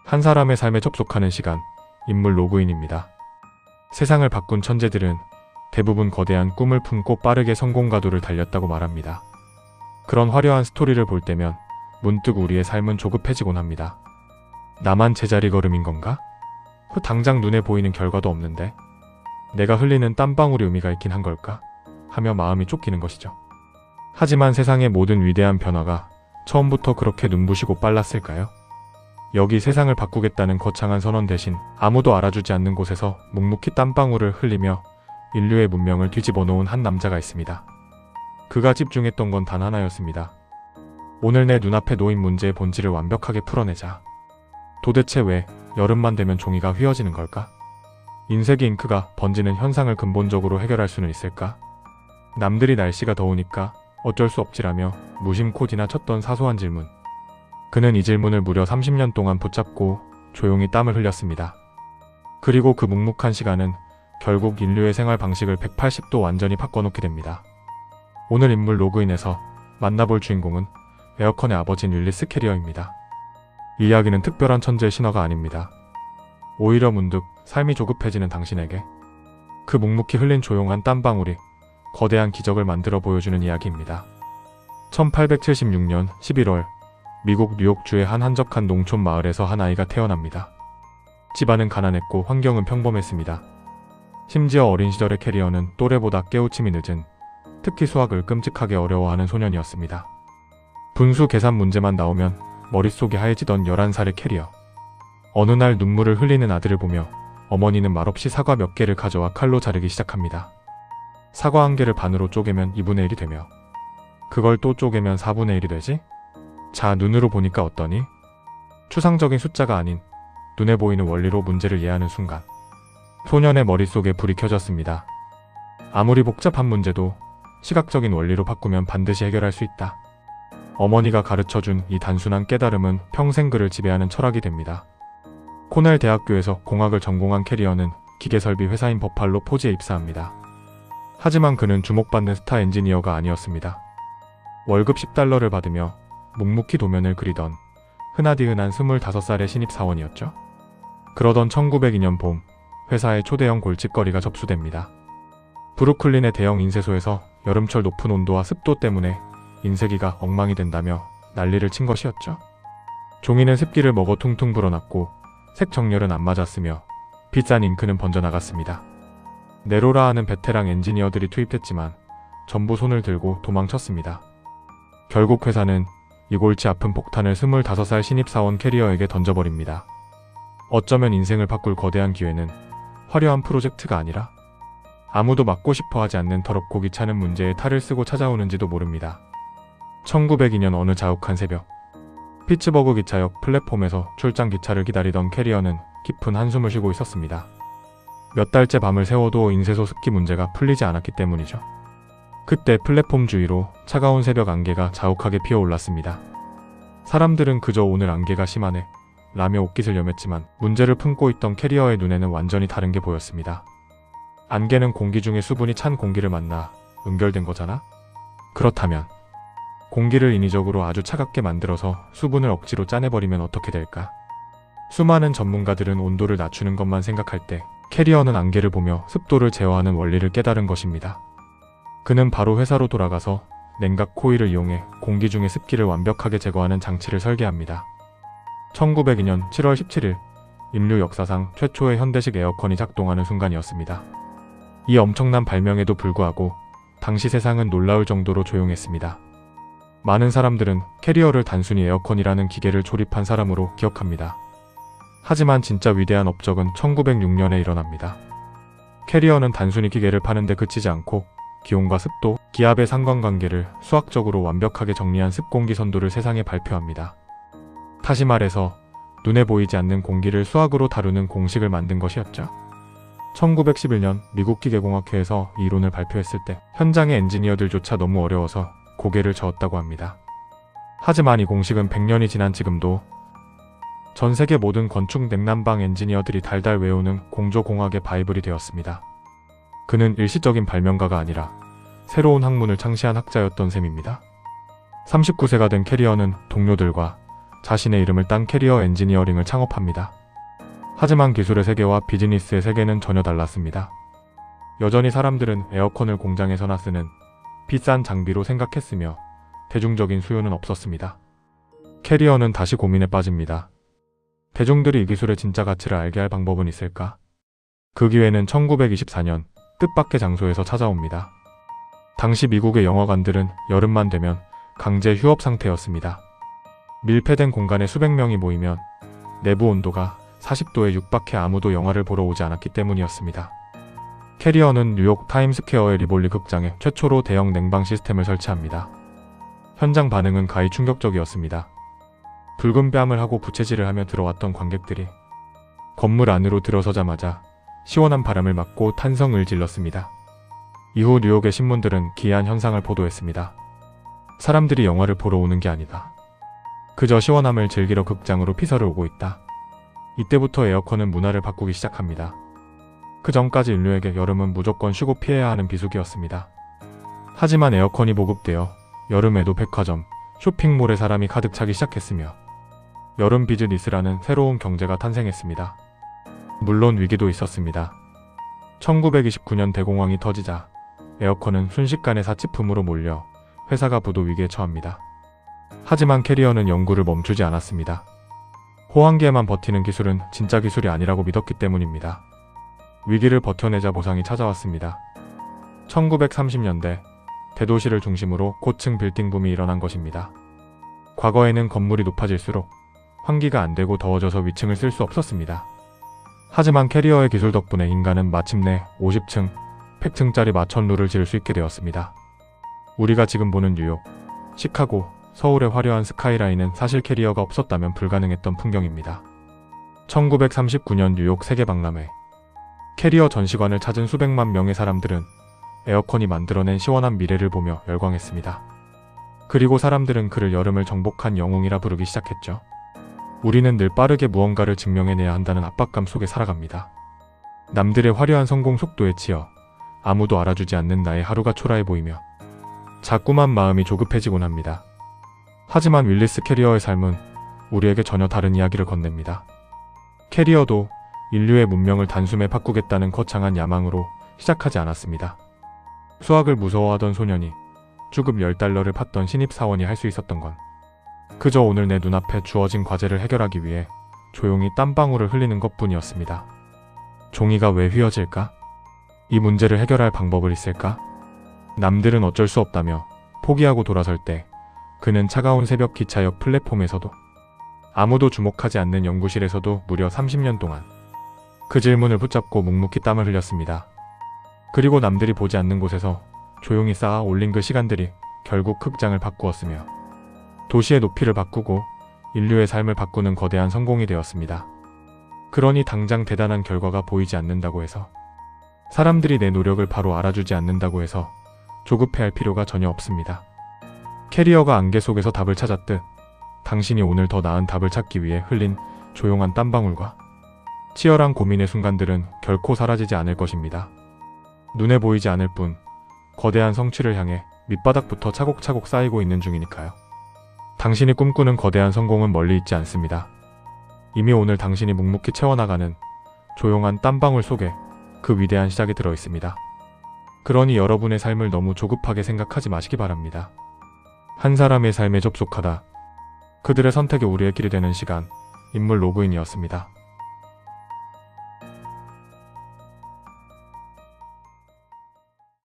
한 사람의 삶에 접속하는 시간, 인물 로그인입니다. 세상을 바꾼 천재들은 대부분 거대한 꿈을 품고 빠르게 성공 가도를 달렸다고 말합니다. 그런 화려한 스토리를 볼 때면 문득 우리의 삶은 조급해지곤 합니다. 나만 제자리 걸음인 건가? 당장 눈에 보이는 결과도 없는데 내가 흘리는 땀방울이 의미가 있긴 한 걸까? 하며 마음이 쫓기는 것이죠. 하지만 세상의 모든 위대한 변화가 처음부터 그렇게 눈부시고 빨랐을까요? 여기 세상을 바꾸겠다는 거창한 선언 대신 아무도 알아주지 않는 곳에서 묵묵히 땀방울을 흘리며 인류의 문명을 뒤집어 놓은 한 남자가 있습니다. 그가 집중했던 건 단 하나였습니다. 오늘 내 눈앞에 놓인 문제의 본질을 완벽하게 풀어내자. 도대체 왜 여름만 되면 종이가 휘어지는 걸까? 인쇄기 잉크가 번지는 현상을 근본적으로 해결할 수는 있을까? 남들이 날씨가 더우니까 어쩔 수 없지라며 무심코 지나쳤던 사소한 질문. 그는 이 질문을 무려 30년 동안 붙잡고 조용히 땀을 흘렸습니다. 그리고 그 묵묵한 시간은 결국 인류의 생활 방식을 180도 완전히 바꿔놓게 됩니다. 오늘 인물 로그인에서 만나볼 주인공은 에어컨의 아버지인 윌리스 캐리어입니다. 이 이야기는 특별한 천재의 신화가 아닙니다. 오히려 문득 삶이 조급해지는 당신에게 그 묵묵히 흘린 조용한 땀방울이 거대한 기적을 만들어 보여주는 이야기입니다. 1876년 11월 미국 뉴욕주의 한 한적한 농촌 마을에서 한 아이가 태어납니다. 집안은 가난했고 환경은 평범했습니다. 심지어 어린 시절의 캐리어는 또래보다 깨우침이 늦은, 특히 수학을 끔찍하게 어려워하는 소년이었습니다. 분수 계산 문제만 나오면 머릿속이 하얘지던 11살의 캐리어. 어느 날 눈물을 흘리는 아들을 보며 어머니는 말없이 사과 몇 개를 가져와 칼로 자르기 시작합니다. 사과 한 개를 반으로 쪼개면 2분의 1이 되며 그걸 또 쪼개면 4분의 1이 되지? 자, 눈으로 보니까 어떠니? 추상적인 숫자가 아닌 눈에 보이는 원리로 문제를 이해하는 순간 소년의 머릿속에 불이 켜졌습니다. 아무리 복잡한 문제도 시각적인 원리로 바꾸면 반드시 해결할 수 있다. 어머니가 가르쳐준 이 단순한 깨달음은 평생 그를 지배하는 철학이 됩니다. 코넬 대학교에서 공학을 전공한 캐리어는 기계설비 회사인 버팔로 포지에 입사합니다. 하지만 그는 주목받는 스타 엔지니어가 아니었습니다. 월급 $10를 받으며 묵묵히 도면을 그리던 흔하디흔한 25살의 신입사원이었죠. 그러던 1902년 봄, 회사에 초대형 골칫거리가 접수됩니다. 브루클린의 대형 인쇄소에서 여름철 높은 온도와 습도 때문에 인쇄기가 엉망이 된다며 난리를 친 것이었죠. 종이는 습기를 먹어 퉁퉁 불어났고 색 정렬은 안 맞았으며 비싼 잉크는 번져나갔습니다. 네로라 하는 베테랑 엔지니어들이 투입됐지만 전부 손을 들고 도망쳤습니다. 결국 회사는 이 골치 아픈 폭탄을 25살 신입사원 캐리어에게 던져버립니다. 어쩌면 인생을 바꿀 거대한 기회는 화려한 프로젝트가 아니라 아무도 맡고 싶어 하지 않는 더럽고 귀찮은 문제에 탈을 쓰고 찾아오는지도 모릅니다. 1902년 어느 자욱한 새벽, 피츠버그 기차역 플랫폼에서 출장 기차를 기다리던 캐리어는 깊은 한숨을 쉬고 있었습니다. 몇 달째 밤을 새워도 인쇄소 습기 문제가 풀리지 않았기 때문이죠. 그때 플랫폼 주위로 차가운 새벽 안개가 자욱하게 피어올랐습니다. 사람들은 그저 오늘 안개가 심하네 라며 옷깃을 여몄지만 문제를 품고 있던 캐리어의 눈에는 완전히 다른 게 보였습니다. 안개는 공기 중에 수분이 찬 공기를 만나 응결된 거잖아? 그렇다면 공기를 인위적으로 아주 차갑게 만들어서 수분을 억지로 짜내버리면 어떻게 될까? 수많은 전문가들은 온도를 낮추는 것만 생각할 때 캐리어는 안개를 보며 습도를 제어하는 원리를 깨달은 것입니다. 그는 바로 회사로 돌아가서 냉각 코일을 이용해 공기 중의 습기를 완벽하게 제거하는 장치를 설계합니다. 1902년 7월 17일, 인류 역사상 최초의 현대식 에어컨이 작동하는 순간이었습니다. 이 엄청난 발명에도 불구하고 당시 세상은 놀라울 정도로 조용했습니다. 많은 사람들은 캐리어를 단순히 에어컨이라는 기계를 조립한 사람으로 기억합니다. 하지만 진짜 위대한 업적은 1906년에 일어납니다. 캐리어는 단순히 기계를 파는데 그치지 않고 기온과 습도, 기압의 상관관계를 수학적으로 완벽하게 정리한 습공기 선도를 세상에 발표합니다. 다시 말해서 눈에 보이지 않는 공기를 수학으로 다루는 공식을 만든 것이었죠. 1911년 미국 기계공학회에서 이 이론을 발표했을 때 현장의 엔지니어들조차 너무 어려워서 고개를 저었다고 합니다. 하지만 이 공식은 100년이 지난 지금도 전 세계 모든 건축 냉난방 엔지니어들이 달달 외우는 공조공학의 바이블이 되었습니다. 그는 일시적인 발명가가 아니라 새로운 학문을 창시한 학자였던 셈입니다. 39세가 된 캐리어는 동료들과 자신의 이름을 딴 캐리어 엔지니어링을 창업합니다. 하지만 기술의 세계와 비즈니스의 세계는 전혀 달랐습니다. 여전히 사람들은 에어컨을 공장에서나 쓰는 비싼 장비로 생각했으며 대중적인 수요는 없었습니다. 캐리어는 다시 고민에 빠집니다. 대중들이 이 기술의 진짜 가치를 알게 할 방법은 있을까? 그 기회는 1924년 뜻밖의 장소에서 찾아옵니다. 당시 미국의 영화관들은 여름만 되면 강제 휴업 상태였습니다. 밀폐된 공간에 수백 명이 모이면 내부 온도가 40도에 육박해 아무도 영화를 보러 오지 않았기 때문이었습니다. 캐리어는 뉴욕 타임스퀘어의 리볼리 극장에 최초로 대형 냉방 시스템을 설치합니다. 현장 반응은 가히 충격적이었습니다. 붉은 뺨을 하고 부채질을 하며 들어왔던 관객들이 건물 안으로 들어서자마자 시원한 바람을 맞고 탄성을 질렀습니다. 이후 뉴욕의 신문들은 기이한 현상을 보도했습니다. 사람들이 영화를 보러 오는 게 아니다. 그저 시원함을 즐기러 극장으로 피서를 오고 있다. 이때부터 에어컨은 문화를 바꾸기 시작합니다. 그 전까지 인류에게 여름은 무조건 쉬고 피해야 하는 비수기였습니다. 하지만 에어컨이 보급되어 여름에도 백화점, 쇼핑몰에 사람이 가득 차기 시작했으며 여름 비즈니스라는 새로운 경제가 탄생했습니다. 물론 위기도 있었습니다. 1929년 대공황이 터지자 에어컨은 순식간에 사치품으로 몰려 회사가 부도 위기에 처합니다. 하지만 캐리어는 연구를 멈추지 않았습니다. 호황기에만 버티는 기술은 진짜 기술이 아니라고 믿었기 때문입니다. 위기를 버텨내자 보상이 찾아왔습니다. 1930년대 대도시를 중심으로 고층 빌딩 붐이 일어난 것입니다. 과거에는 건물이 높아질수록 환기가 안 되고 더워져서 위층을 쓸 수 없었습니다. 하지만 캐리어의 기술 덕분에 인간은 마침내 50층, 100층짜리 마천루를 지을 수 있게 되었습니다. 우리가 지금 보는 뉴욕, 시카고, 서울의 화려한 스카이라인은 사실 캐리어가 없었다면 불가능했던 풍경입니다. 1939년 뉴욕 세계박람회. 캐리어 전시관을 찾은 수백만 명의 사람들은 에어컨이 만들어낸 시원한 미래를 보며 열광했습니다. 그리고 사람들은 그를 여름을 정복한 영웅이라 부르기 시작했죠. 우리는 늘 빠르게 무언가를 증명해내야 한다는 압박감 속에 살아갑니다. 남들의 화려한 성공 속도에 치여 아무도 알아주지 않는 나의 하루가 초라해 보이며 자꾸만 마음이 조급해지곤 합니다. 하지만 윌리스 캐리어의 삶은 우리에게 전혀 다른 이야기를 건넵니다. 캐리어도 인류의 문명을 단숨에 바꾸겠다는 거창한 야망으로 시작하지 않았습니다. 수학을 무서워하던 소년이 주급 $10를 팠던 신입사원이 할 수 있었던 건 그저 오늘 내 눈앞에 주어진 과제를 해결하기 위해 조용히 땀방울을 흘리는 것뿐이었습니다. 종이가 왜 휘어질까? 이 문제를 해결할 방법을 있을까? 남들은 어쩔 수 없다며 포기하고 돌아설 때 그는 차가운 새벽 기차역 플랫폼에서도 아무도 주목하지 않는 연구실에서도 무려 30년 동안 그 질문을 붙잡고 묵묵히 땀을 흘렸습니다. 그리고 남들이 보지 않는 곳에서 조용히 쌓아 올린 그 시간들이 결국 극장을 바꾸었으며 도시의 높이를 바꾸고 인류의 삶을 바꾸는 거대한 성공이 되었습니다. 그러니 당장 대단한 결과가 보이지 않는다고 해서 사람들이 내 노력을 바로 알아주지 않는다고 해서 조급해할 필요가 전혀 없습니다. 캐리어가 안개 속에서 답을 찾았듯 당신이 오늘 더 나은 답을 찾기 위해 흘린 조용한 땀방울과 치열한 고민의 순간들은 결코 사라지지 않을 것입니다. 눈에 보이지 않을 뿐 거대한 성취를 향해 밑바닥부터 차곡차곡 쌓이고 있는 중이니까요. 당신이 꿈꾸는 거대한 성공은 멀리 있지 않습니다. 이미 오늘 당신이 묵묵히 채워나가는 조용한 땀방울 속에 그 위대한 시작이 들어있습니다. 그러니 여러분의 삶을 너무 조급하게 생각하지 마시기 바랍니다. 한 사람의 삶에 접속하다. 그들의 선택이 우리의 길이 되는 시간, 인물 로그인이었습니다.